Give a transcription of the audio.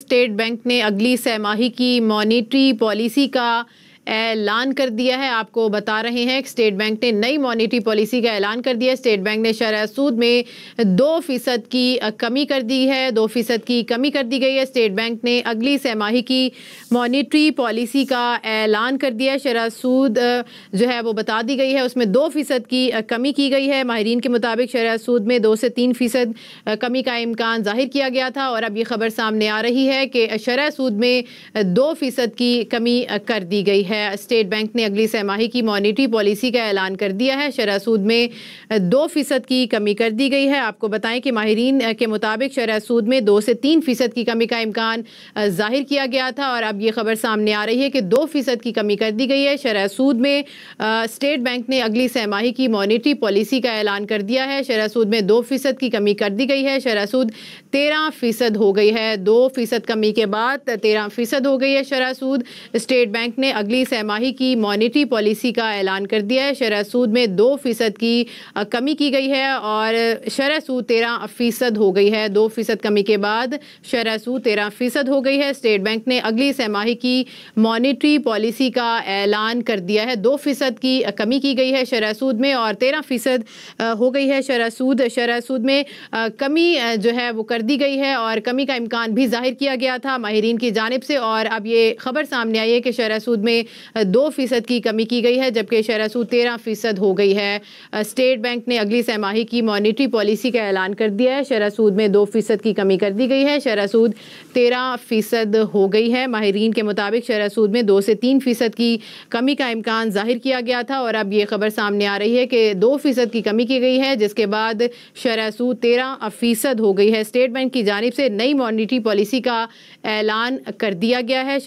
State bank ने अगली छमाही की मॉनेटरी पॉलिसी का ऐलान कर दिया है। आपको बता रहे हैं कि स्टेट बैंक ने नई मॉनेटरी पॉलिसी का ऐलान कर दिया है। स्टेट बैंक ने शरह सूद में 2% की कमी कर दी है। 2% की कमी कर दी गई है। स्टेट बैंक ने अगली छमाही की मॉनेटरी पॉलिसी का ऐलान कर दिया है। शरह सूद जो है वो बता दी गई है, उसमें 2% की कमी की गई है। माहिरीन के मुताबिक शरह सूद में 2 से 3% कमी का इम्कान जाहिर किया गया था और अब ये खबर सामने आ रही है कि शरह सूद में 2% की कमी कर दी गई है। स्टेट बैंक ने अगली छमाही की मॉनेटरी पॉलिसी का ऐलान कर दिया है। शरह सूद में 2% की कमी कर दी गई है। आपको बताएं कि माहिरीन के मुताबिक शरह सूद में 2 से 3% की कमी का इम्कान जाहिर किया गया था और अब ये खबर सामने आ रही है कि 2% की कमी कर दी गई है। शरह सूद में स्टेट बैंक ने अगली छमाही की मॉनेटरी पॉलिसी का ऐलान कर दिया है। शरह सूद में 2% की कमी कर दी गई है। शरह सूद 13% हो गई है। 2% कमी के बाद 13% हो गई है शरह सूद। स्टेट बैंक ने अगली छमाही की मॉनेटरी पॉलिसी का ऐलान कर दिया है। शरह सूद में 2% की कमी की गई है और शरह सूद 13% हो गई है। 2% कमी के बाद शरह सूद 13% हो गई है। स्टेट बैंक ने अगली छमाही की मॉनेटरी पॉलिसी का ऐलान कर दिया है। 2% की कमी की गई है शरह सूद में और 13% हो गई है शरह सूद। शरह सूद में कमी जो है वो कर दी गई है और कमी का इम्कान भी जाहिर किया गया था माहिरीन की जानिब से और अब ये खबर सामने आई है कि शरह सूद में 2% की कमी की गई है जबकि शरह सूद 13% हो गई है। स्टेट बैंक ने अगली छमाही की मॉनेटरी पॉलिसी का ऐलान कर दिया है। शरह सूद में 2% की कमी कर दी गई है। शरह सूद 13% हो गई है। माहिरीन के मुताबिक शरह सूद में 2 से 3% की कमी का इम्कान जाहिर किया गया था और अब ये खबर सामने आ रही है कि 2% की कमी की गई है जिसके बाद शरह सूद 13% हो गई है। स्टेट बैंक की जानिब से नई मॉनेटरी पॉलिसी का ऐलान कर दिया गया है।